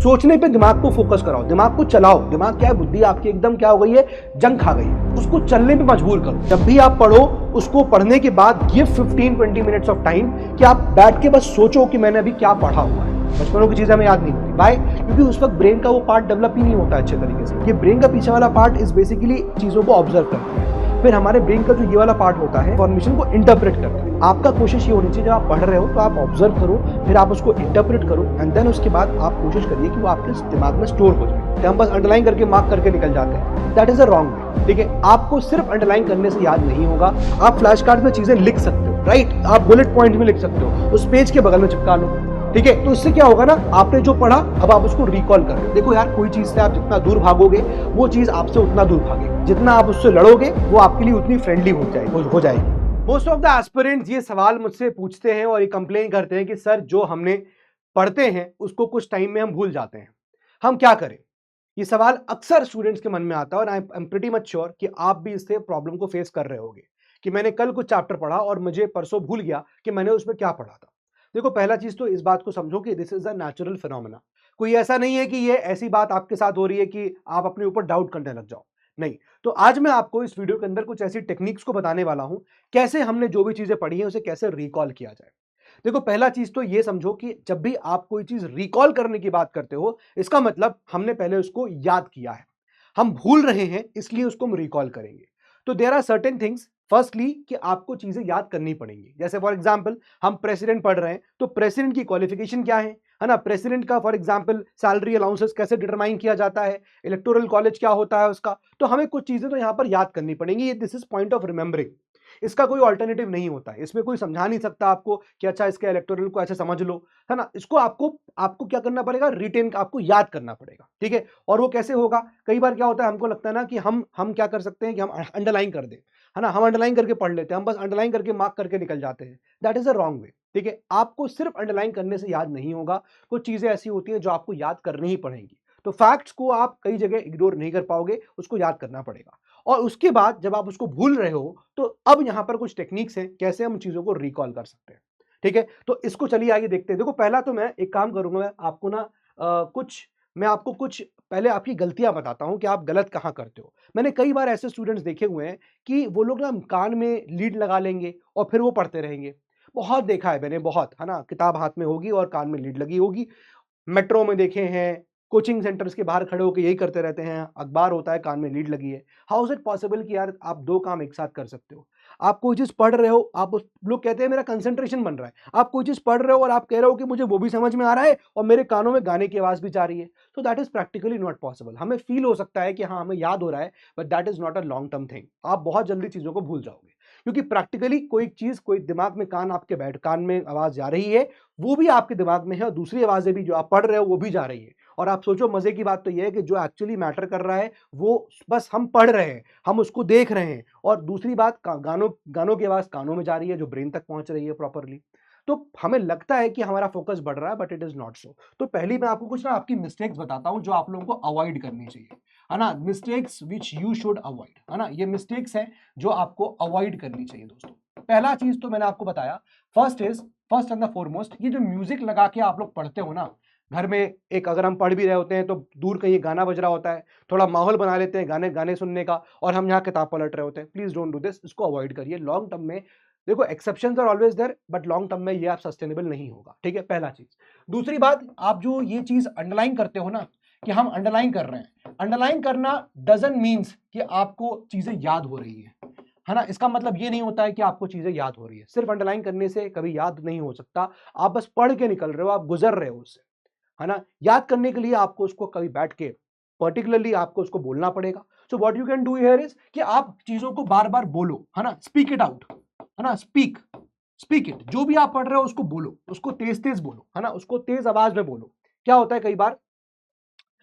सोचने पे दिमाग को फोकस कराओ, दिमाग को चलाओ। दिमाग क्या है, बुद्धि आपकी एकदम क्या हो गई है, जंग खा गई है, उसको चलने पे मजबूर करो। जब भी आप पढ़ो, उसको पढ़ने के बाद गिव 15-20 मिनट्स ऑफ टाइम कि आप बैठ के बस सोचो कि मैंने अभी क्या पढ़ा हुआ है। बचपनों की चीजें हमें याद नहीं होती। बाय, क्योंकि उस वक्त ब्रेन का वो पार्ट डेवलप ही नहीं होता अच्छे तरीके से। ये ब्रेन का पीछे वाला पार्ट इज बेसिकली चीजों को ऑब्जर्व करता है। फिर हमारे ब्रेन का जो ये वाला पार्ट होता है, इन्फॉर्मेशन को इंटरप्रेट करता है। आपका कोशिश ये होनी चाहिए, जब आप पढ़ रहे हो तो आप ऑब्जर्व करो, फिर आप उसको इंटरप्रेट करो, एंड देन उसके बाद आप कोशिश करिए कि वो आपके दिमाग में स्टोर हो जाए। तो हम बस अंडरलाइन करके मार्क करके निकल जाते हैं, that is a wrong way. ठीक है, आपको सिर्फ अंडरलाइन करने से याद नहीं होगा। आप फ्लैश कार्ड में चीजें लिख सकते हो, राइट, आप बुलेट पॉइंट में लिख सकते हो, उस पेज के बगल में चिपका लो। ठीक है, तो इससे क्या होगा ना, आपने जो पढ़ा अब आप उसको रिकॉल कर रहे हो। देखो यार, कोई चीज से आप जितना दूर भागोगे वो चीज आपसे उतना दूर भागेगी, जितना आप उससे लड़ोगे वो आपके लिए उतनी फ्रेंडली हो जाएगी। मोस्ट ऑफ द एस्पिरेंट्स ये सवाल मुझसे पूछते हैं और ये कंप्लेन करते हैं कि सर, जो हमने पढ़ते हैं उसको कुछ टाइम में हम भूल जाते हैं, हम क्या करें। ये सवाल अक्सर स्टूडेंट्स के मन में आता है और I am pretty much sure कि आप भी इससे प्रॉब्लम को फेस कर रहे होगे कि मैंने कल कुछ चैप्टर पढ़ा और मुझे परसों भूल गया कि मैंने उसमें क्या पढ़ा था। देखो, पहला चीज तो इस बात को समझो कि this is a natural phenomena. कोई ऐसा नहीं है कि ये ऐसी बात आपके साथ हो रही है कि आप अपने ऊपर डाउट करने लग जाओ, नहीं। तो आज मैं आपको इस वीडियो के अंदर कुछ ऐसी टेक्निक्स को बताने वाला हूं, कैसे हमने जो भी चीजें पढ़ी हैं उसे कैसे रिकॉल किया जाए। देखो, पहला चीज तो ये समझो कि जब भी आप कोई चीज रिकॉल करने की बात करते हो, इसका मतलब हमने पहले उसको याद किया है। हम भूल रहे हैं इसलिए उसको हम रिकॉल करेंगे। तो there are certain things, firstly कि आपको चीजें याद करनी पड़ेंगी। जैसे फॉर एग्जांपल हम प्रेसिडेंट पढ़ रहे हैं, तो प्रेसिडेंट की क्वालिफिकेशन क्या है ना, प्रेसिडेंट का फॉर एग्जांपल सैलरी अलाउंसेस कैसे डिटरमाइन किया जाता है, इलेक्टोरल कॉलेज क्या होता है उसका। तो हमें कुछ चीजें तो यहां पर याद करनी पड़ेंगी। This is point of remembering, इसका कोई ऑल्टरनेटिव नहीं होता है। इसमें कोई समझा नहीं सकता आपको कि अच्छा इसके इलेक्टोरल को ऐसे समझ लो, है ना। इसको आपको आपको क्या करना पड़ेगा, रिटेन आपको याद करना पड़ेगा। ठीक है, और वो कैसे होगा, कई बार क्या होता है, हमको लगता है ना कि हम क्या कर सकते हैं कि हम अंडरलाइन कर दें, है ना, हम अंडरलाइन करके पढ़ लेते हैं, हम बस अंडरलाइन करके मार्क करके निकल जाते हैं। That is a wrong way. ठीक है, आपको सिर्फ अंडरलाइन करने से याद नहीं होगा, कुछ चीजें ऐसी होती हैं जो आपको याद करनी ही पड़ेंगी। तो फैक्ट्स को आप कई जगह इग्नोर नहीं कर पाओगे, उसको याद करना पड़ेगा। और उसके बाद जब आप उसको भूल रहे हो, तो अब यहां पर कुछ टेक्निक्स हैं कैसे हम चीजों को रिकॉल कर सकते हैं। ठीक है, तो इसको चलिए आगे देखते हैं। देखो, पहला तो मैं एक काम करूंगा, आपको ना मैं आपको कुछ पहले आपकी गलतियां बताता हूं कि आप गलत कहां करते हो। मैंने कई बार ऐसे स्टूडेंट्स देखे हुए हैं कि वो लोग ना कान में लीड लगा लेंगे और फिर वो पढ़ते रहेंगे। बहुत देखा है मैंने, बहुत, है ना, किताब हाथ में होगी और कान में लीड लगी होगी। मेट्रो में देखे हैं, कोचिंग सेंटर्स के बाहर खड़े होकर यही करते रहते हैं, अखबार होता है, कान में लीड लगी है। हाउ इज इट पॉसिबल कि यार आप दो काम एक साथ कर सकते हो। आप कोई चीज पढ़ रहे हो, आप उस लोग कहते हैं मेरा कंसंट्रेशन बन रहा है, आप कोई चीज पढ़ रहे हो और आप कह रहे हो कि मुझे वो भी समझ में आ रहा है और मेरे कानों में गाने की आवाज भी जा रही है। तो that is practically not possible. हमें फील हो सकता है कि हाँ हमें याद हो रहा है, but that is not a long term thing. आप बहुत जल्दी चीजों को भूल जाओगे, क्योंकि प्रैक्टिकली कोई चीज, कोई दिमाग में कान में आवाज जा रही है, वो भी आपके दिमाग में है, और दूसरी आवाजें भी जो आप पढ़ रहे हो वो भी जा रही है। और आप सोचो, मजे की बात तो यह है कि जो एक्चुअली मैटर कर रहा है वो बस हम पढ़ रहे हैं, हम उसको देख रहे हैं, और दूसरी बात गानों की आवाज कानों में जा रही है जो ब्रेन तक पहुंच रही है प्रॉपरली। तो हमें लगता है कि हमारा फोकस बढ़ रहा है, but it is not so. तो पहली मैं आपको कुछ ना आपकी मिस्टेक्स बताता हूं जो आप लोगों को अवॉइड करनी चाहिए, है ना, mistakes which you should avoid, है ना। ये मिस्टेक्स हैं जो आपको अवॉइड करनी चाहिए दोस्तों। पहला चीज तो मैंने आपको बताया, फर्स्ट एंड द फॉरमोस्ट, ये जो म्यूजिक लगा के आप लोग पढ़ते हो ना घर में, एक अगर हम पढ़ भी रहे होते हैं तो दूर कहीं गाना बज रहा होता है, थोड़ा माहौल बना लेते हैं गाने गाने सुनने का, और हम यहाँ किताब पलट रहे होते हैं। प्लीज डोंट डू दिस, इसको अवॉइड करिए लॉन्ग टर्म में। देखो, exceptions are always there, but long term में ये आप सस्टेनेबल नहीं होगा। ठीक है, पहला चीज। दूसरी बात, आप जो ये चीज अंडरलाइन करते हो ना कि हम अंडरलाइन कर रहे हैं, अंडरलाइन करना डजंट मीन्स कि आपको चीजें याद हो रही है ना। इसका मतलब ये नहीं होता है कि आपको चीजें याद हो रही है। सिर्फ अंडरलाइन करने से कभी याद नहीं हो सकता। आप बस पढ़ के निकल रहे हो, आप गुजर रहे हो उससे, है ना। याद करने के लिए आपको उसको कभी बैठ के पर्टिकुलरली आपको उसको बोलना पड़ेगा। So what you can do here is कि आप चीजों को बार बार बोलो, है ना, स्पीक इट आउट, है ना, स्पीक इट। जो भी आप पढ़ रहे हो उसको बोलो, उसको तेज तेज बोलो, है ना, उसको तेज आवाज में बोलो। क्या होता है, कई बार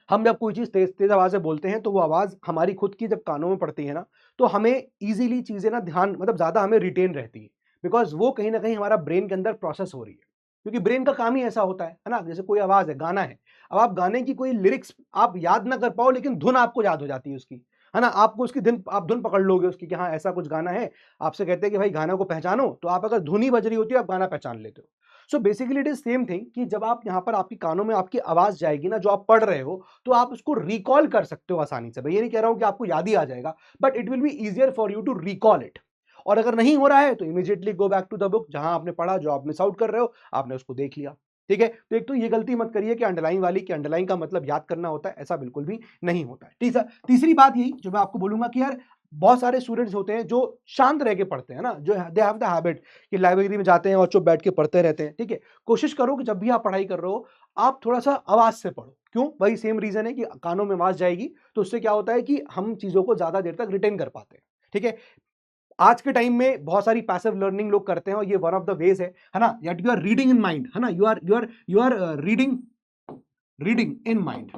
हम जब कोई चीज तेज तेज आवाज में बोलते हैं तो वो आवाज हमारी खुद की जब कानों में पड़ती है ना, तो हमें इजीली चीजें ना ध्यान, मतलब ज्यादा हमें रिटेन रहती है, बिकॉज वो कहीं ना कहीं हमारा ब्रेन के अंदर प्रोसेस हो रही है। क्योंकि ब्रेन का काम ही ऐसा होता है ना। जैसे कोई आवाज है, गाना है, अब आप गाने की कोई लिरिक्स आप याद ना कर पाओ, लेकिन धुन आपको याद हो जाती है उसकी, है ना। आपको उसकी धुन पकड़ लोगे उसकी कि हाँ ऐसा कुछ गाना है। आपसे कहते हैं कि भाई गाना को पहचानो, तो आप अगर धुन ही बज रही होती है आप गाना पहचान लेते हो। So basically it is same thing कि जब आप यहाँ पर आपके कानों में आपकी आवाज जाएगी ना, जो आप पढ़ रहे हो, तो आप उसको रिकॉल कर सकते हो आसानी से। मैं ये नहीं कह रहा हूं कि आपको याद ही आ जाएगा, but it will be easier for you to recall it. और अगर नहीं हो रहा है तो immediately go back to the book, जहां आपने पढ़ा, जो आप मिस आउट कर रहे हो, आपने उसको देख लिया। ठीक है, तो एक तो ये गलती मत करिए कि अंडरलाइन वाली, कि अंडरलाइन का मतलब याद करना होता है, ऐसा बिल्कुल भी नहीं होता है। ठीक है, तीसरी बात यही जो मैं आपको बोलूंगा कि यार बहुत सारे स्टूडेंट्स होते हैं जो शांत रह के पढ़ते हैं ना, जो दे हैव द हैबिट कि लाइब्रेरी में जाते हैं और चुप बैठ के पढ़ते रहते हैं। ठीक है, कोशिश करो कि जब भी आप पढ़ाई कर रहे हो, आप थोड़ा सा आवाज से पढ़ो। क्यों? वही सेम रीजन है कि कानों में आवाज जाएगी, तो उससे क्या होता है कि हम चीजों को ज्यादा देर तक रिटेन कर पाते हैं। ठीक है, आज के टाइम में बहुत सारी पैसिव लर्निंग लोग करते हैं और ये वन ऑफ द वेज है ना, that you are reading in mind, है ना, you are reading in mind.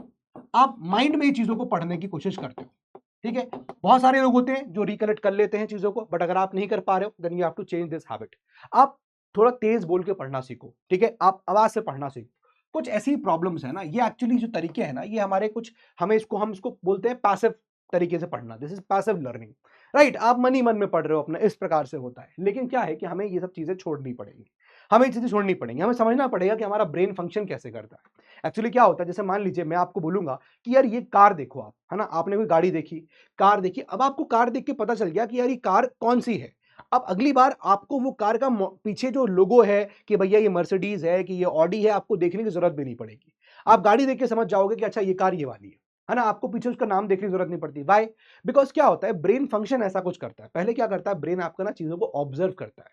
आप माइंड में ही चीजों को पढ़ने की कोशिश करते हो। ठीक है, बहुत सारे लोग होते हैं जो रिकलेक्ट कर लेते हैं चीजों को, बट अगर आप नहीं कर पा रहे हो, then you have to change this habit. आप थोड़ा तेज बोल के पढ़ना सीखो। ठीक है, आप आवाज से पढ़ना सीखो। कुछ ऐसी प्रॉब्लम्स है ना, ये एक्चुअली जो तरीके हैं ना, ये हमारे कुछ, हम इसको बोलते हैं पैसिव तरीके से पढ़ना। This is passive learning, right. आप मन ही मन में पढ़ रहे हो अपना, इस प्रकार से होता है। लेकिन क्या है कि हमें ये सब चीजें छोड़नी पड़ेगी, हमें ये चीजें छोड़नी पड़ेंगी, हमें समझना पड़ेगा कि हमारा ब्रेन फंक्शन कैसे करता है। एक्चुअली क्या होता है, जैसे मान लीजिए मैं आपको बोलूंगा कि यार ये कार देखो आप, है ना, आपने कोई गाड़ी देखी, कार देखी, अब आपको कार देख के पता चल गया कि यार ये कार कौन सी है। अब अगली बार आपको वो कार का पीछे जो लोगो है कि भैया ये मर्सिडीज है कि ये ऑडी है, आपको देखने की जरूरत भी नहीं पड़ेगी। आप गाड़ी देख के समझ जाओगे कि अच्छा ये कार ये वाली है ना, आपको पीछे उसका नाम देखने की जरूरत नहीं पड़ती। वाई? बिकॉज क्या होता है, ब्रेन फंक्शन ऐसा कुछ करता है। पहले क्या करता है ब्रेन, आपका ना चीजों को ऑब्जर्व करता है,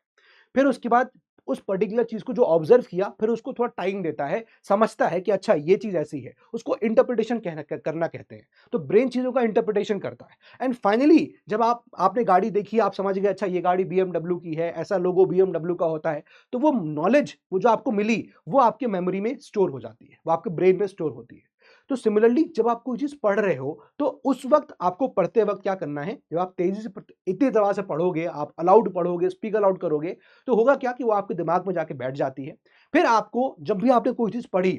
फिर उसके बाद उस पर्टिकुलर चीज को जो ऑब्जर्व किया, फिर उसको थोड़ा टाइम देता है, समझता है कि अच्छा ये चीज ऐसी है, उसको इंटरप्रिटेशन करना कहते हैं। तो ब्रेन चीजों का इंटरप्रिटेशन करता है, एंड फाइनली जब आपने गाड़ी देखी, आप समझ गए अच्छा ये गाड़ी BMW की है, ऐसा लोगो BMW का होता है, तो वो नॉलेज, वो जो आपको मिली, वो आपके मेमोरी में स्टोर हो जाती है, वो आपके ब्रेन में स्टोर होती है। तो सिमिलरली जब आप कोई चीज पढ़ रहे हो, तो उस वक्त आपको पढ़ते वक्त क्या करना है, जब आप तेजी से इतनी तरह से पढ़ोगे, आप अलाउड पढ़ोगे, स्पीक अलाउड करोगे, तो होगा क्या कि वो आपके दिमाग में जाके बैठ जाती है। फिर आपको जब भी आपने कोई चीज पढ़ी,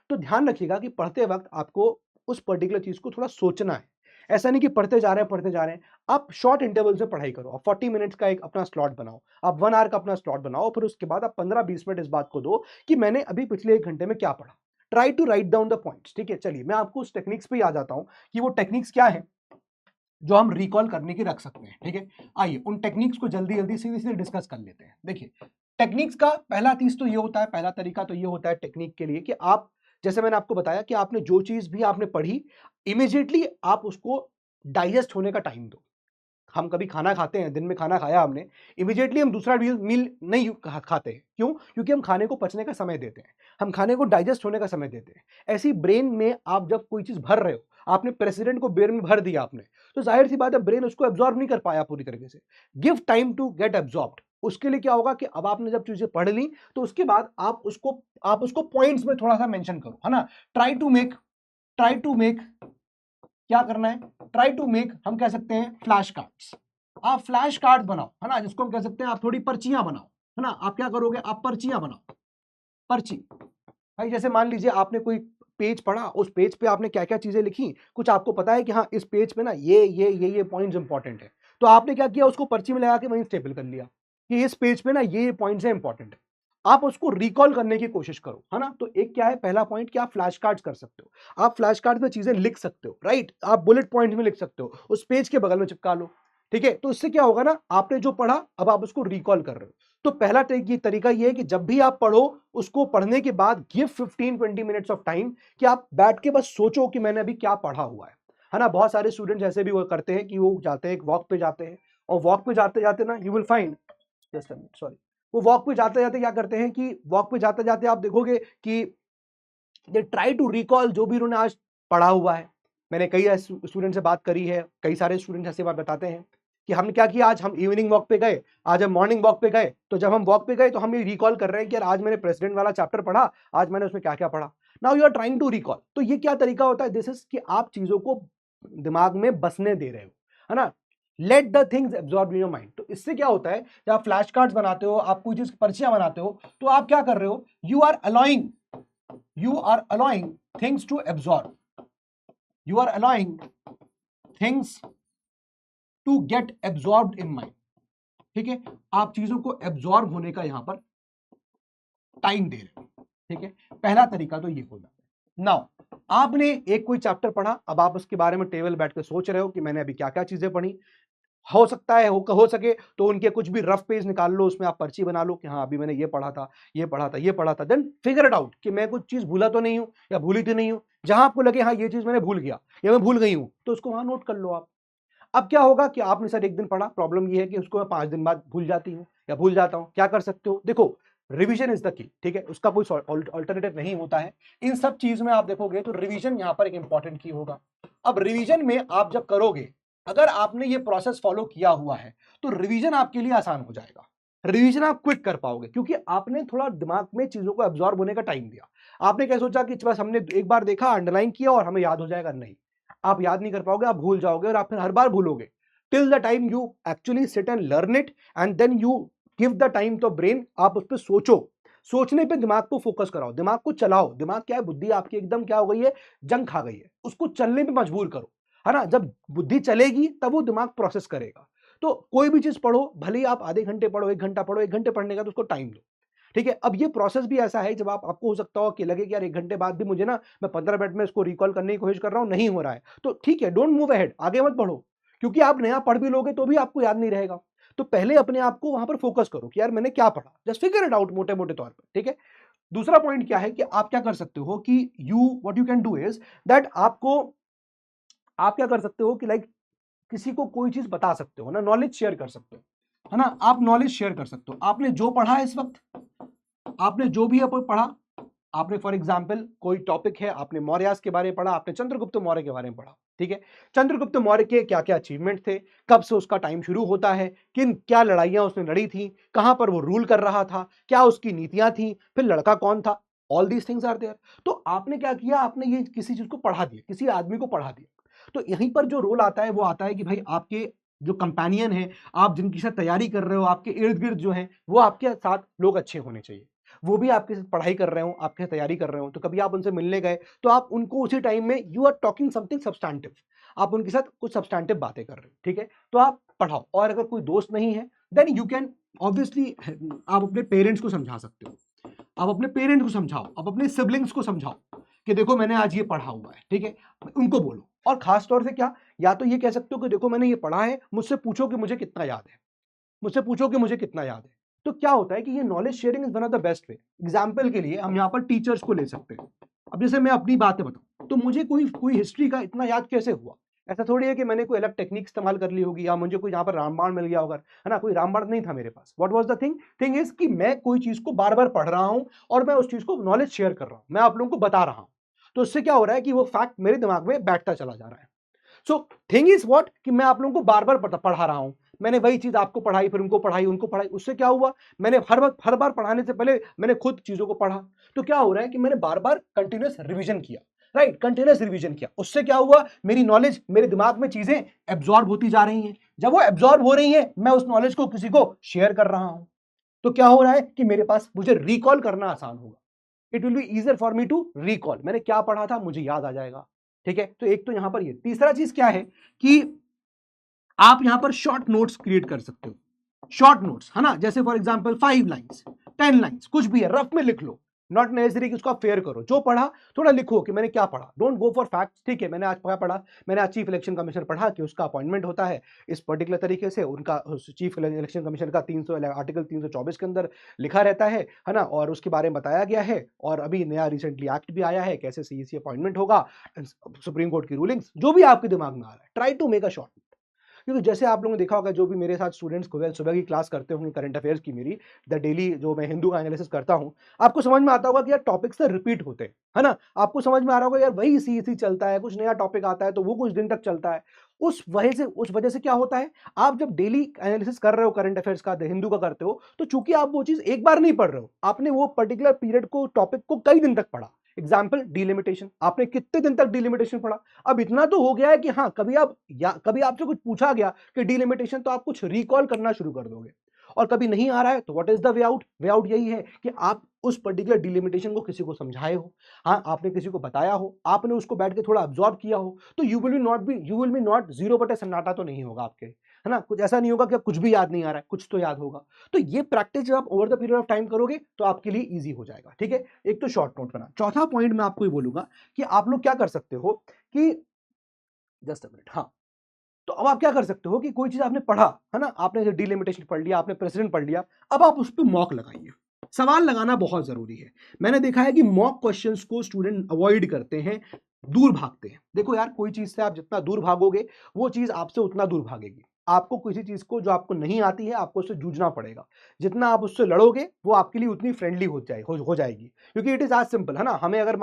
तो ध्यान रखिएगा कि पढ़ते वक्त आपको उस पर्टिकुलर चीज को थोड़ा सोचना है। ऐसा नहीं कि पढ़ते जा रहे हैं। आप शॉर्ट इंटरवल से पढ़ाई करो, आप 40 मिनट्स का एक अपना स्लॉट बनाओ, आप 1 आवर का अपना स्लॉट बनाओ, फिर उसके बाद आप 15-20 मिनट इस बात को दो कि मैंने अभी पिछले 1 घंटे में क्या पढ़ा। Try to write down the points. ठीक है, चलिए मैं आपको उस टेक्निक्स पे आ जाता हूं कि वो टेक्निक्स क्या है जो हम रिकॉल करने की रख सकते हैं। ठीक है, आइए उन टेक्निक्स को जल्दी जल्दी सीधे सीधे डिस्कस कर लेते हैं। देखिए, टेक्निक्स का पहला चीज तो ये होता है, पहला तरीका तो ये होता है टेक्निक के लिए कि आप, जैसे मैंने आपको बताया कि आपने जो चीज भी आपने पढ़ी, इमीडिएटली आप उसको डाइजेस्ट होने का टाइम दो। हम कभी खाना खाते हैं, दिन में खाना खाया हमने, इमीडिएटली हम दूसरा मील नहीं खाते हैं। क्यों? क्योंकि हम खाने को पचने का समय देते हैं, हम खाने को डाइजेस्ट होने का समय देते हैं। ऐसी ब्रेन में आप जब कोई चीज भर रहे हो, आपने प्रेसिडेंट को ब्रेन में भर दिया आपने, तो जाहिर सी बात है ब्रेन उसको एब्जॉर्ब नहीं कर पाया पूरी तरीके से। Give time to get absorbed. उसके लिए क्या होगा कि अब आपने जब चीजें पढ़ ली, तो उसके बाद आप उसको पॉइंट्स में थोड़ा सा मेंशन करो, है ना। ट्राई टू मेक क्या करना है, ट्राई टू मेक, हम कह सकते हैं फ्लैश कार्ड्स। आप फ्लैश कार्ड बनाओ, है ना, जिसको हम कह सकते हैं आप थोड़ी पर्चियां बनाओ, है ना। आप क्या करोगे, आप पर्चियां बनाओ, पर्ची। भाई जैसे मान लीजिए आपने कोई पेज पढ़ा, उस पेज पे आपने क्या क्या चीजें लिखी, कुछ आपको पता है कि हाँ इस पेज पे ना ये पॉइंट्स इंपॉर्टेंट है, तो आपने क्या किया, उसको पर्ची में लगा के वहीं स्टेपल कर लिया कि इस पेज पे ना ये पॉइंट्स है इंपॉर्टेंट है। आप उसको रिकॉल करने की कोशिश करो, है ना। तो एक क्या है, पहला पॉइंट कि आप फ्लैश कार्ड्स कर सकते हो, आप फ्लैश कार्ड में चीजें लिख सकते हो, राइट। आप बुलेट पॉइंट में लिख सकते हो, उस पेज के बगल में चिपका लो। ठीक है, तो इससे क्या होगा ना, आपने जो पढ़ा अब आप उसको रिकॉल कर रहे हो। तो पहला तरीका ये है कि जब भी आप पढ़ो, उसको पढ़ने के बाद गिव 15-20 मिनट्स ऑफ टाइम कि आप बैठ के बस सोचो कि मैंने अभी क्या पढ़ा हुआ है ना। बहुत सारे स्टूडेंट्स ऐसे भी वो करते हैं कि वो जाते हैं, वॉक पे जाते हैं, और वॉक पे जाते जाते ना you will find, just a minute sorry, वो वॉक पे जाते जाते क्या करते हैं कि वॉक पे जाते जाते आप देखोगे कि दे ट्राई टू रिकॉल जो भी उन्होंने आज पढ़ा हुआ है। मैंने कई स्टूडेंट से बात करी है, कई सारे स्टूडेंट ऐसी बात बताते हैं कि हमने क्या किया, आज हम इवनिंग वॉक पे गए, आज हम मॉर्निंग वॉक पे गए, तो जब हम वॉक पे गए तो हम ये रिकॉल कर रहे हैं कि यार आज मैंने प्रेसिडेंट वाला चैप्टर पढ़ा, आज मैंने उसमें क्या क्या पढ़ा। Now you are trying to recall. तो ये क्या तरीका होता है, दिस इज कि आप चीजों को दिमाग में बसने दे रहे हो, है ना। Let the things absorb in your mind. तो इससे क्या होता है, जब आप फ्लैश कार्ड्स बनाते हो, आप कोई चीज पर्चियां बनाते हो, तो आप क्या कर रहे हो, you are allowing things to absorb, you are allowing things to get absorbed in mind। ठीक है, आप चीजों को एब्जॉर्ब होने का यहां पर टाइम दे रहे हो, ठीक है। पहला तरीका तो ये हो जाता है। नाउ आपने एक कोई चैप्टर पढ़ा, अब आप उसके बारे में टेबल बैठ के सोच रहे हो कि मैंने अभी क्या क्या चीजें पढ़ी। हो सकता है हो सके तो उनके कुछ भी रफ पेज निकाल लो, उसमें आप पर्ची बना लो कि हाँ अभी मैंने ये पढ़ा था, ये पढ़ा था, ये पढ़ा था। देन फिगर इट आउट कि मैं कुछ चीज भूला तो नहीं हूं या भूली तो नहीं हूं। जहां आपको लगे हाँ ये चीज मैंने भूल गया या मैं भूल गई हूं, तो उसको वहां नोट कर लो आप। अब क्या होगा कि आपने सर एक दिन पढ़ा, प्रॉब्लम ये है कि उसको मैं 5 दिन बाद भूल जाती हूँ या भूल जाता हूँ। क्या कर सकते हो, देखो रिवीजन इज द की, ठीक है, उसका कोई ऑल्टरनेटिव नहीं होता है। इन सब चीज में आप देखोगे तो रिवीजन यहां पर एक इंपॉर्टेंट की होगा। अब रिवीजन में आप जब करोगे, अगर आपने ये प्रोसेस फॉलो किया हुआ है तो रिवीजन आपके लिए आसान हो जाएगा। रिवीजन आप क्विक कर पाओगे क्योंकि आपने थोड़ा दिमाग में चीजों को एब्जॉर्ब होने का टाइम दिया। आपने क्या सोचा कि बस हमने एक बार देखा, अंडरलाइन किया और हमें याद हो जाएगा, नहीं, आप याद नहीं कर पाओगे, आप भूल जाओगे और आप फिर हर बार भूलोगे। Till the time you actually sit and learn it and then you give the time to brain, आप उस पर सोचो, सोचने पे दिमाग को फोकस कराओ, दिमाग को चलाओ। दिमाग क्या है, बुद्धि आपकी एकदम क्या हो गई है, जंग खा गई है, उसको चलने पे मजबूर करो, है ना। जब बुद्धि चलेगी तब वो दिमाग प्रोसेस करेगा। तो कोई भी चीज पढ़ो, भले ही आप आधे घंटे पढ़ो, 1 घंटा पढ़ो, 1 घंटे पढ़ने का तो उसको टाइम दो, ठीक है। अब ये प्रोसेस भी ऐसा है, जब आपको हो सकता हो कि लगे कि यार 1 घंटे बाद भी मुझे ना, मैं 15 मिनट में इसको रिकॉल करने की कोशिश कर रहा हूं, नहीं हो रहा है, तो ठीक है, डोंट मूव अहेड, आगे मत बढ़ो, क्योंकि आप नया पढ़ भी लोगे तो भी आपको याद नहीं रहेगा। तो पहले अपने आप को वहां पर फोकस करो कि यार मैंने क्या पढ़ा, जस्ट फिगर इट आउट मोटे मोटे तौर पर, ठीक है। दूसरा पॉइंट क्या है कि आप क्या कर सकते हो कि what you can do is that, आप क्या कर सकते हो कि लाइक किसी को कोई चीज बता सकते हो ना, नॉलेज शेयर कर सकते हो, है ना। आप नॉलेज शेयर कर सकते हो, आपने जो पढ़ा है इस वक्त, आपने जो भी पढ़ा, आपने फॉर एग्जाम्पल कोई टॉपिक है, आपने मौर्यास के बारे में पढ़ा, आपने चंद्रगुप्त मौर्य के बारे में पढ़ा, ठीक है। चंद्रगुप्त मौर्य के क्या क्या अचीवमेंट थे, कब से उसका टाइम शुरू होता है, किन क्या लड़ाइयां उसने लड़ी थी, कहां पर वो रूल कर रहा था, क्या उसकी नीतियां थी, फिर लड़का कौन था, all these things are there. तो आपने क्या किया, आपने ये किसी चीज को पढ़ा दिया, किसी आदमी को पढ़ा दिया। तो यहीं पर जो रोल आता है वो आता है कि भाई आपके जो कंपेनियन है, आप जिनके साथ तैयारी कर रहे हो, आपके इर्द गिर्द जो है, वो आपके साथ लोग अच्छे होने चाहिए, वो भी आपके साथ पढ़ाई कर रहे हो, आपके साथ तैयारी कर रहे हो। तो कभी आप उनसे मिलने गए तो आप उनको उसी टाइम में you are talking something substantive, आप उनके साथ कुछ सब्सटैंटिव बातें कर रहे हो, ठीक है। तो आप पढ़ाओ, और अगर कोई दोस्त नहीं है देन यू कैन ऑब्वियसली, आप अपने पेरेंट्स को समझा सकते हो, आप अपने पेरेंट्स को समझाओ, आप अपने सिबलिंग्स को समझाओ कि देखो मैंने आज ये पढ़ा हुआ है, ठीक है, उनको बोलो। और खास तौर से क्या, या तो ये कह सकते हो कि देखो मैंने ये पढ़ा है, मुझसे पूछो कि मुझे कितना याद है, मुझसे पूछो कि मुझे कितना याद है। तो क्या होता है कि ये knowledge sharing is one of the best way. Example के लिए हम यहाँ पर टीचर्स को ले सकते हैं। अब जैसे मैं अपनी बातें बताऊं तो मुझे कोई कोई हिस्ट्री का इतना याद कैसे हुआ, ऐसा थोड़ी है कि मैंने कोई अलग टेक्निक इस्तेमाल कर ली होगी या मुझे कोई यहाँ पर रामबाण मिल गया होगा, है ना। कोई रामबाण नहीं था मेरे पास। What was the thing is कि मैं कोई चीज को बार बार पढ़ रहा हूं और मैं उस चीज को नॉलेज शेयर कर रहा हूं, मैं आप लोगों को बता रहा हूं। तो उससे क्या हो रहा है कि वो फैक्ट मेरे दिमाग में बैठता चला जा रहा है। सो थिंग इज व्हाट कि मैं आप लोगों को बार बार पढ़ा रहा हूं, मैंने वही चीज आपको पढ़ाई, फिर उनको पढ़ाई, उनको पढ़ाई। उससे क्या हुआ, मैंने हर बार पढ़ाने से पहले मैंने खुद चीजों को पढ़ा। तो क्या हो रहा है कि मैंने बार बार कंटिन्यूअस रिवीजन किया, राइट, कंटिन्यूअस रिवीजन किया। उससे क्या हुआ, मेरी नॉलेज, मेरे दिमाग में चीजें एब्जॉर्ब होती जा रही हैं। जब वो एब्जॉर्ब हो रही हैं, मैं उस नॉलेज को किसी को शेयर कर रहा हूं। तो क्या हो रहा है कि मेरे पास, मुझे रिकॉल करना आसान होगा। It will be easier for me to recall, मैंने क्या पढ़ा था मुझे याद आ जाएगा, ठीक है। तो एक तो यहां पर ये, तीसरा चीज क्या है कि आप यहां पर शॉर्ट नोट्स क्रिएट कर सकते हो। शॉर्ट नोट्स, है ना, जैसे फॉर एग्जांपल 5 लाइंस, 10 लाइंस, कुछ भी है, रफ में लिख लो। नॉट नेसेसरी कि उसको आप फेयर करो, जो पढ़ा थोड़ा लिखो कि मैंने क्या पढ़ा। डोंट गो फॉर फैक्ट्स, ठीक है, मैंने आज क्या पढ़ा, मैंने आज चीफ इलेक्शन कमिश्नर पढ़ा कि उसका अपॉइंटमेंट होता है इस पर्टिकुलर तरीके से, उनका चीफ इलेक्शन कमिश्नर का 300 आर्टिकल 324 के अंदर लिखा रहता है ना, और उसके बारे में बताया गया है। और अभी नया रिसेंटली एक्ट भी आया है कैसे सीईसी अपॉइंटमेंट होगा, सुप्रीम कोर्ट की रूलिंग्स, जो भी आपके दिमाग में आ रहा है, try to make a short. क्योंकि जैसे आप लोगों ने देखा होगा, जो भी मेरे साथ स्टूडेंट्स को सुबह की क्लास करते होंगे करंट अफेयर्स की, मेरी द डेली जो मैं हिंदू का एनालिसिस करता हूं, आपको समझ में आता होगा कि यार टॉपिक्स से रिपीट होते हैं, है ना। आपको समझ में आ रहा होगा यार वही इसी इसी चलता है, कुछ नया टॉपिक आता है तो वो कुछ दिन तक चलता है। उस वजह से क्या होता है, आप जब डेली एनालिसिस कर रहे हो करंट अफेयर्स का, हिंदू का करते हो, तो चूंकि आप वो चीज एक बार नहीं पढ़ रहे हो, आपने वो पर्टिकुलर पीरियड को, टॉपिक को कई दिन तक पढ़ा। एग्जाम्पल डिलिमिटेशन, आपने कितने दिन तक डिलिमिटेशन पढ़ा। अब इतना तो हो गया है कि हाँ, कभी आपसे कुछ पूछा गया कि डिलिमिटेशन, तो आप कुछ रिकॉल करना शुरू कर दोगे। और कभी नहीं आ रहा है तो what is the way out, way out यही है कि आप उस पर्टिकुलर डिलिमिटेशन को किसी को समझाए हो, हाँ आपने किसी को बताया हो, आपने उसको बैठ के थोड़ा अब्सॉर्ब किया हो, तो यू विल बी नॉट 0 बटे सन्नाटा तो नहीं होगा आपके, है ना। कुछ ऐसा नहीं होगा कि अब कुछ भी याद नहीं आ रहा है, कुछ तो याद होगा। तो ये प्रैक्टिस जब आप over the period of time करोगे तो आपके लिए ईजी हो जाएगा, ठीक है। एक तो शॉर्ट नोट बना। चौथा पॉइंट मैं आपको ये बोलूंगा कि आप लोग क्या कर सकते हो कि जस्ट अ मिनट, हाँ, तो अब आप क्या कर सकते हो कि कोई चीज आपने पढ़ा, है ना, आपने जो डिलिमिटेशन पढ़ लिया, आपने प्रेसिडेंट पढ़ लिया, अब आप उस पर मॉक लगाइए। सवाल लगाना बहुत जरूरी है। मैंने देखा है कि मॉक क्वेश्चंस को स्टूडेंट अवॉइड करते हैं, दूर भागते हैं। देखो यार, कोई चीज से आप जितना दूर भागोगे वो चीज आपसे उतना दूर भागेगी। आपको किसी चीज को जो आपको नहीं आती है, आपको उससे जूझना पड़ेगा। जितना आप उससे लड़ोगे वो आपके लिए उतनी फ्रेंडली हो जाएगी, क्योंकि इट इज आज सिंपल, है ना। हमें अगर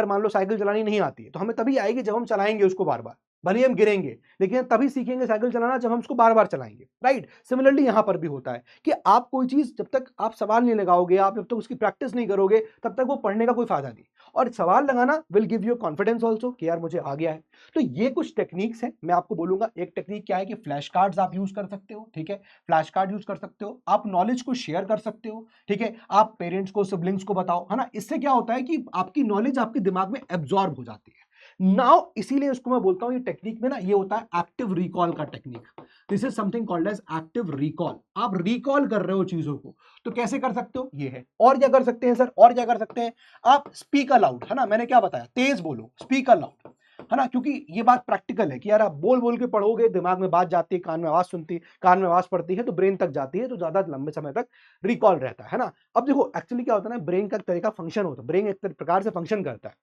मान लो साइकिल चलानी नहीं आती है, तो हमें तभी आएगी जब हम चलाएंगे उसको बार बार। भले ही हम गिरेंगे, लेकिन तभी सीखेंगे साइकिल चलाना जब हम उसको बार बार चलाएंगे, राइट। सिमिलरली यहां पर भी होता है कि आप कोई चीज जब तक आप सवाल नहीं लगाओगे, आप जब तक उसकी प्रैक्टिस नहीं करोगे, तब तक वो पढ़ने का कोई फायदा नहीं। और सवाल लगाना will give you confidence also कि यार मुझे आ गया है। तो ये कुछ टेक्निक्स हैं, मैं आपको बोलूंगा। एक टेक्निक क्या है कि फ्लैश कार्ड्स आप यूज कर सकते हो, ठीक है। फ्लैश कार्ड यूज कर सकते हो, आप नॉलेज को शेयर कर सकते हो, ठीक है। आप पेरेंट्स को, सिबलिंग्स को बताओ, है ना। इससे क्या होता है कि आपकी नॉलेज आपके दिमाग में एब्जॉर्ब हो जाती है। नाउ इसीलिए इसको मैं बोलता हूं, ये टेक्निक में ना ये होता है एक्टिव रिकॉल का technique. This is something called as active recall. आप रिकॉल कर रहे हो चीजों को, तो कैसे कर सकते हो, ये है। और क्या कर सकते हैं सर, और क्या कर सकते हैं, आप स्पीक अलाउड, है ना। मैंने क्या बताया, तेज बोलो, स्पीक अलाउड, है ना। क्योंकि ये बात प्रैक्टिकल है कि यार आप बोल बोल के पढ़ोगे, दिमाग में बात जाती है, कान में आवाज सुनती है, कान में आवाज पड़ती है, तो ब्रेन तक जाती है, तो ज्यादा लंबे समय तक रिकॉल रहता है ना। अब देखो एक्चुअली क्या होता है ना, ब्रेन का एक तरीका फंक्शन होता है, ब्रेन एक प्रकार से फंक्शन करता है।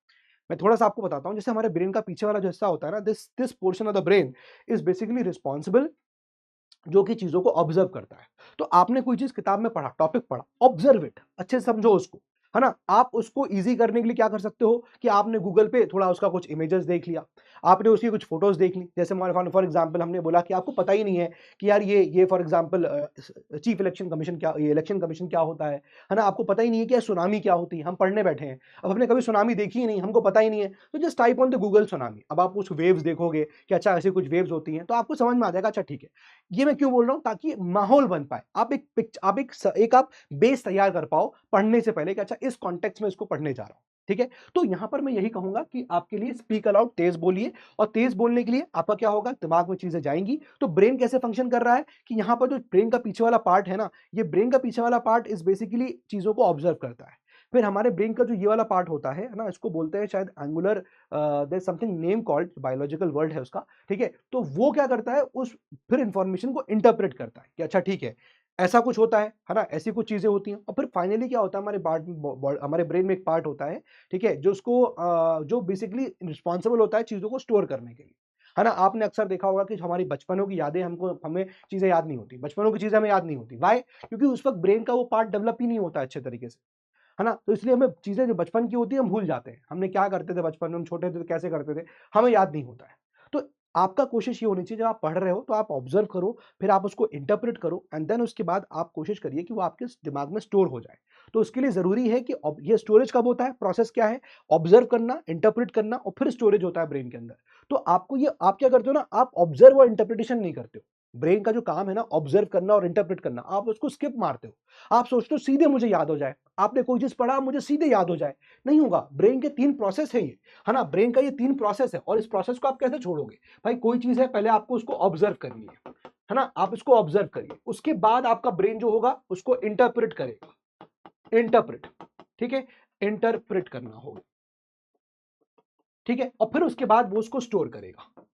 मैं थोड़ा सा आपको बताता हूँ। जैसे हमारे ब्रेन का पीछे वाला जो हिस्सा होता है ना, this portion of the brain is basically responsible, जो कि चीजों को ऑब्जर्व करता है। तो आपने कोई चीज किताब में पढ़ा, टॉपिक पढ़ा, ऑब्जर्व इट, अच्छे से समझो उसको, है ना। आप उसको इजी करने के लिए क्या कर सकते हो कि आपने गूगल पे थोड़ा उसका कुछ इमेजेस देख लिया, आपने उसकी कुछ फोटोज देख ली। जैसे फॉर एग्जांपल हमने बोला कि आपको पता ही नहीं है कि यार ये for example chief election commission क्या, ये इलेक्शन कमीशन क्या होता है ना। आपको पता ही नहीं है कि सुनामी क्या होती है, हम पढ़ने बैठे हैं, अब हमने कभी सुनामी देखी ही नहीं, हमको पता ही नहीं है, तो just type on the Google tsunami. अब आप कुछ वेव्स देखोगे कि अच्छा ऐसी कुछ वेव्स होती हैं, तो आपको समझ में आ जाएगा, अच्छा ठीक है। ये मैं क्यों बोल रहा हूं, ताकि माहौल बन पाए, आप बेस तैयार कर पाओ पढ़ने से पहले कि अच्छा इस कॉन्टेक्स्ट में इसको पढ़ने जा रहा हूं, ठीक है। तो यहां पर मैं यही कहूंगा कि आपके लिए स्पीक अलाउड, तेज बोलिए। और तेज बोलने के लिए आपका क्या होगा, दिमाग में चीजें जाएंगी। तो ब्रेन कैसे फंक्शन कर रहा है कि यहां पर जो ब्रेन का पीछे वाला पार्ट है ना, ये ब्रेन का पीछे वाला पार्ट इज बेसिकली चीजों को ऑब्जर्व करता है। फिर हमारे ब्रेन का जो ये वाला पार्ट होता है ना, इसको बोलते हैं शायद angular, there something name called, biological word है उसका, ठीक है। तो वो क्या करता है, उस फिर इंफॉर्मेशन को इंटरप्रेट करता है कि अच्छा ठीक है, ऐसा कुछ होता है ना, ऐसी कुछ चीजें होती हैं। और फिर फाइनली क्या होता है, हमारे ब्रेन में एक पार्ट होता है, ठीक है, जो उसको जो बेसिकली रिस्पॉन्सिबल होता है चीजों को स्टोर करने के लिए, है ना। आपने अक्सर देखा होगा कि हमारी बचपनों की यादें हमें चीजें याद नहीं होती, बचपनों की चीजें हमें याद नहीं होती। वाई? क्योंकि उस वक्त ब्रेन का वो पार्ट डेवलप ही नहीं होता अच्छे तरीके से, है ना। तो इसलिए हमें चीजें जो बचपन की होती है हम भूल जाते हैं, हमने क्या करते थे बचपन में, हम छोटे थे तो कैसे करते थे, हमें याद नहीं होता है। तो आपका कोशिश ये होनी चाहिए, जब आप पढ़ रहे हो तो आप ऑब्जर्व करो, फिर आप उसको इंटरप्रेट करो, एंड देन उसके बाद आप कोशिश करिए कि वो आपके दिमाग में स्टोर हो जाए। तो उसके लिए जरूरी है कि ये स्टोरेज कब होता है, प्रोसेस क्या है, ऑब्जर्व करना, इंटरप्रेट करना, और फिर स्टोरेज होता है ब्रेन के अंदर। तो आपको ये, आप क्या करते हो ना, आप ऑब्जर्व और इंटरप्रिटेशन नहीं करते हो। ब्रेन का जो काम है ना, ऑब्जर्व करना और इंटरप्रेट करना, आप उसको स्किप मारते हो। आप सोचते हो सीधे मुझे याद हो जाए, आपने कोई चीज पढ़ा मुझे सीधे याद हो जाए, नहीं होगा। ब्रेन के 3 प्रोसेस है ये, है ना। ब्रेन का ये 3 प्रोसेस है, और इस प्रोसेस को आप कैसे छोड़ोगे भाई। कोई चीज है, पहले आपको उसको ऑब्जर्व करनी है ना, आप इसको ऑब्जर्व करिए, उसके बाद आपका ब्रेन जो होगा उसको इंटरप्रेट करेगा, इंटरप्रेट, ठीक है, इंटरप्रेट करना होगा, ठीक है। और फिर उसके बाद वो उसको स्टोर करेगा।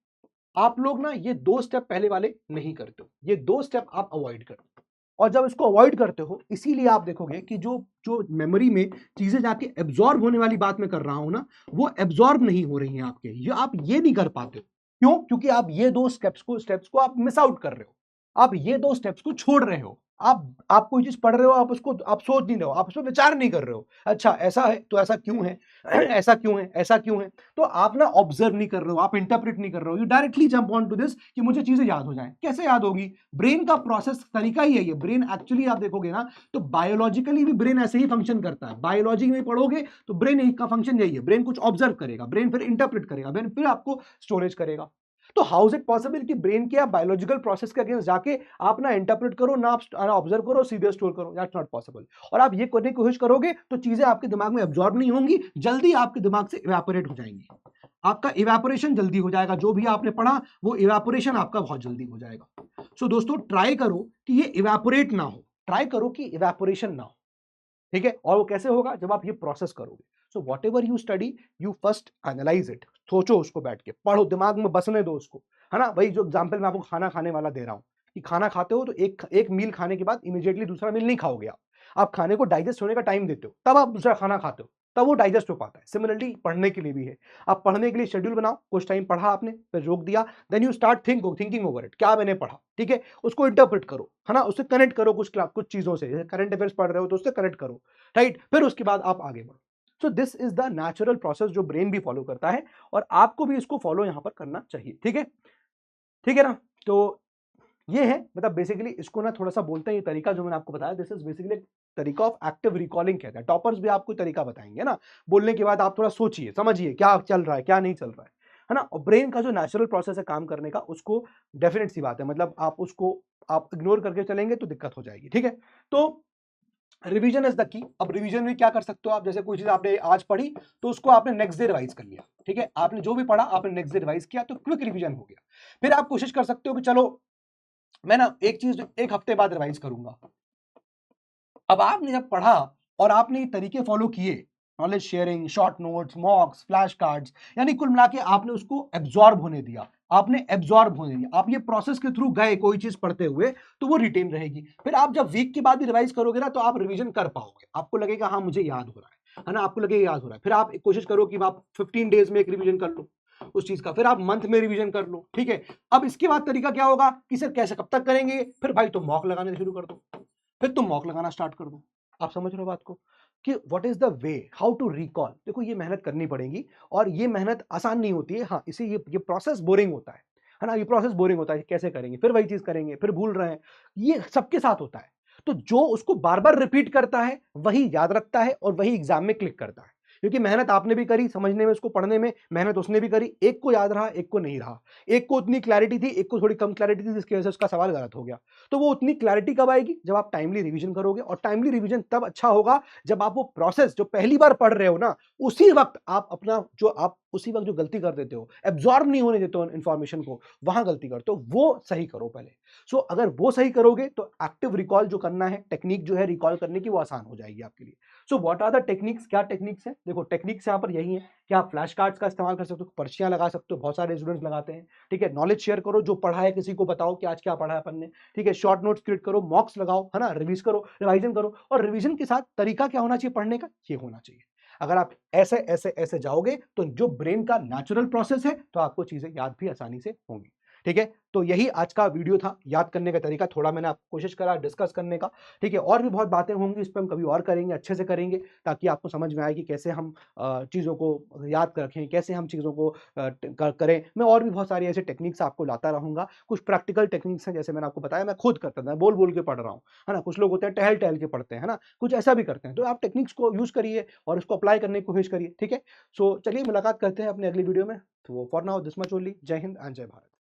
आप लोग ना ये 2 स्टेप पहले वाले नहीं करते हो, ये 2 स्टेप आप अवॉइड करते हो। और जब इसको अवॉइड करते हो, इसीलिए आप देखोगे कि जो जो मेमोरी में चीजें जाके एब्जॉर्ब होने वाली बात मैं कर रहा हूं ना, वो एब्जॉर्ब नहीं हो रही हैं आपके, ये आप ये नहीं कर पाते हो। क्यों? क्योंकि आप ये 2 स्टेप्स को आप मिस आउट कर रहे हो, आप ये 2 स्टेप्स को छोड़ रहे हो। आप कोई चीज पढ़ रहे हो, आप उसको आप सोच नहीं रहे हो, आप उस पर विचार नहीं कर रहे हो, अच्छा ऐसा है तो ऐसा क्यों है, ऐसा क्यों है, ऐसा क्यों है। तो आप ना ऑब्जर्व नहीं कर रहे हो, आप इंटरप्रेट नहीं कर रहे हो, you directly jump on to this कि मुझे चीजें याद हो जाएं। कैसे याद होगी? ब्रेन का प्रोसेस तरीका ही है ये। ब्रेन एक्चुअली आप देखोगे ना, तो बायोलॉजिकली भी ब्रेन ऐसे ही फंक्शन करता है। बायोलॉजी में पढ़ोगे तो ब्रेन का फंक्शन यही है, ब्रेन कुछ ऑब्जर्व करेगा, ब्रेन फिर इंटरप्रेट करेगा, ब्रेन फिर आपको स्टोरेज करेगा। तो हाउ इज इट पॉसिबल कि ब्रेन के बायोलॉजिकल प्रोसेस के अगेंस्ट जाके आप ना इंटरप्रेट करो, ना आप ऑब्जर्व करो, सीधे स्टोर करो? That's not possible. और आप ये करने की कोशिश करोगे तो चीजें आपके दिमाग में एब्जॉर्ब नहीं होंगी, जल्दी आपके दिमाग से इवेपोरेट हो जाएंगी। आपका इवेपोरेशन जल्दी हो जाएगा, जो भी आपने पढ़ा वो इवेपोरेशन आपका बहुत जल्दी हो जाएगा। सो दोस्तों ट्राई करो कि ये इवेपोरेट ना हो, ट्राई करो कि इवेपोरेशन ना हो, ठीक है। और वो कैसे होगा, जब आप ये प्रोसेस करोगे। So what ever you study, you first analyse it, सोचो उसको, बैठ के पढ़ो, दिमाग में बसने दो उसको, है ना। वही जो एग्जाम्पल मैं आपको खाना खाने वाला दे रहा हूं, कि खाना खाते हो तो एक एक मील खाने के बाद इमीडिएटली दूसरा मील नहीं खाओगे आप खाने को डाइजेस्ट होने का टाइम देते हो, तब आप दूसरा खाना खाते हो, तब वो डाइजेस्ट हो पाता है। सिमिलरली पढ़ने के लिए भी है, आप पढ़ने के लिए शेड्यूल बनाओ, कुछ टाइम पढ़ा आपने, फिर रोक दिया, then you start thinking over it, क्या मैंने पढ़ा, ठीक है, उसको इंटरप्रेट करो, है ना, उससे कनेक्ट करो कुछ चीजों से, जैसे करंट अफेयर्स पढ़ रहे हो तो उससे कनेक्ट करो, राइट, फिर उसके बाद आप आगे बढ़ो। So this is the natural process जो ब्रेन भी फॉलो करता है, और आपको भी इसको फॉलो यहां पर करना चाहिए, ठीक है, ठीक है ना। तो ये है, मतलब बेसिकली इसको ना थोड़ा सा बोलते हैं, ये तरीका जो मैंने आपको बताया, दिस इज बेसिकली तरीका ऑफ एक्टिव रिकॉलिंग कहते हैं। टॉपर्स भी आपको तरीका बताएंगे ना, बोलने के बाद आप थोड़ा सोचिए, समझिए क्या चल रहा है क्या नहीं चल रहा है ना। और ब्रेन का जो नेचुरल प्रोसेस है काम करने का, उसको डेफिनेट सी बात है, मतलब आप उसको आप इग्नोर करके चलेंगे तो दिक्कत हो जाएगी, ठीक है। तो रिवीजन इज द की। अब रिवीजन में क्या कर सकते हो आप, जैसे कोई चीज आपने आज पढ़ी तो उसको आपने नेक्स्ट डे रिवाइज कर लिया, ठीक है, आपने जो भी पढ़ा आपने नेक्स्ट डे रिवाइज किया, तो क्विक रिवीजन हो गया। फिर आप कोशिश कर सकते हो कि चलो मैं ना एक चीज एक हफ्ते बाद रिवाइज करूंगा। अब आपने जब पढ़ा और आपने ये तरीके फॉलो किए, knowledge sharing, short notes, मॉक्स, flash cards, यानी कुल मिला के आपने उसको एब्जॉर्ब होने दिया, आपने एब्जॉर्ब होने दिया, आप ये प्रोसेस के थ्रू गए कोई चीज पढ़ते हुए, तो वो रिटेन रहेगी। फिर आप जब वीक के बाद भी रिवाइज करोगे ना, तो आप रिवीजन कर पाओगे, आपको लगेगा हाँ मुझे याद हो रहा है ना, आपको लगेगा याद हो रहा है। फिर आप कोशिश करो कि आप 15 डेज में एक रिवीजन कर लो उस चीज का, फिर आप मंथ में रिवीजन कर लो, ठीक है। अब इसके बाद तरीका क्या होगा कि सर कैसे कब तक करेंगे, फिर भाई तुम मॉक लगाने शुरू कर दो, फिर तुम मॉक लगाना स्टार्ट कर दो। आप समझ रहे हो बात को, कि what is the way how to recall. देखो ये मेहनत करनी पड़ेगी, और ये मेहनत आसान नहीं होती है, हाँ इसे ये प्रोसेस बोरिंग होता है ना, ये प्रोसेस बोरिंग होता है, कैसे करेंगे, फिर वही चीज करेंगे, फिर भूल रहे हैं, ये सबके साथ होता है। तो जो उसको बार बार रिपीट करता है वही याद रखता है, और वही एग्जाम में क्लिक करता है, क्योंकि मेहनत आपने भी करी समझने में, उसको पढ़ने में मेहनत उसने भी करी, एक को याद रहा एक को नहीं रहा, एक को उतनी क्लैरिटी थी एक को थोड़ी कम क्लैरिटी थी, जिसकी वजह से उसका सवाल गलत हो गया। तो वो उतनी क्लैरिटी कब आएगी, जब आप टाइमली रिवीजन करोगे, और टाइमली रिवीजन तब अच्छा होगा जब आप वो प्रोसेस जो पहली बार पढ़ रहे हो ना, उसी वक्त आप अपना जो आप उसी वक्त जो गलती कर देते हो, एब्जॉर्ब नहीं होने देते हो इंफॉर्मेशन को, वहां गलती करते हो, वो सही करो पहले। सो अगर वो सही करोगे तो एक्टिव रिकॉल जो करना है, टेक्निक जो है रिकॉल करने की, वो आसान हो जाएगी आपके लिए। So what are the techniques, क्या टेक्निक्स है, देखो टेक्निक्स यहाँ पर यही है कि आप फ्लैश कार्ड्स का इस्तेमाल कर सकते हो, पर्चियां लगा सकते हो, बहुत सारे स्टूडेंट्स लगाते हैं, ठीक है। नॉलेज शेयर करो, जो पढ़ा है किसी को बताओ कि आज क्या पढ़ा है अपन ने, ठीक है। शॉर्ट नोट्स क्रिएट करो, मॉक्स लगाओ, है ना, रिवीज करो, रिवाइजन करो, और रिवीजन के साथ तरीका क्या होना चाहिए पढ़ने का, ये होना चाहिए। अगर आप ऐसे ऐसे ऐसे जाओगे तो जो ब्रेन का नेचुरल प्रोसेस है, तो आपको चीजें याद भी आसानी से होंगी, ठीक है। तो यही आज का वीडियो था, याद करने का तरीका थोड़ा मैंने आपको कोशिश करा डिस्कस करने का, ठीक है। और भी बहुत बातें होंगी, इस पर हम कभी और करेंगे, अच्छे से करेंगे, ताकि आपको समझ में आए कि कैसे हम चीज़ों को याद रखें, कैसे हम चीज़ों को करें। मैं और भी बहुत सारी ऐसे टेक्निक्स आपको लाता रहूंगा, कुछ प्रैक्टिकल टेक्निक्स हैं, जैसे मैंने आपको बताया, मैं खुद करता था, बोल बोल के पढ़ रहा हूँ, है ना। कुछ लोग होते हैं टहल टहल के पढ़ते हैं, है ना, कुछ ऐसा भी करते हैं। तो आप टेक्निक्स को यूज करिए और उसको अप्लाई करने की कोशिश करिए, ठीक है। सो चलिए मुलाकात करते हैं अपने अगली वीडियो में। तो for now this much only. जय हिंद एंड जय भारत।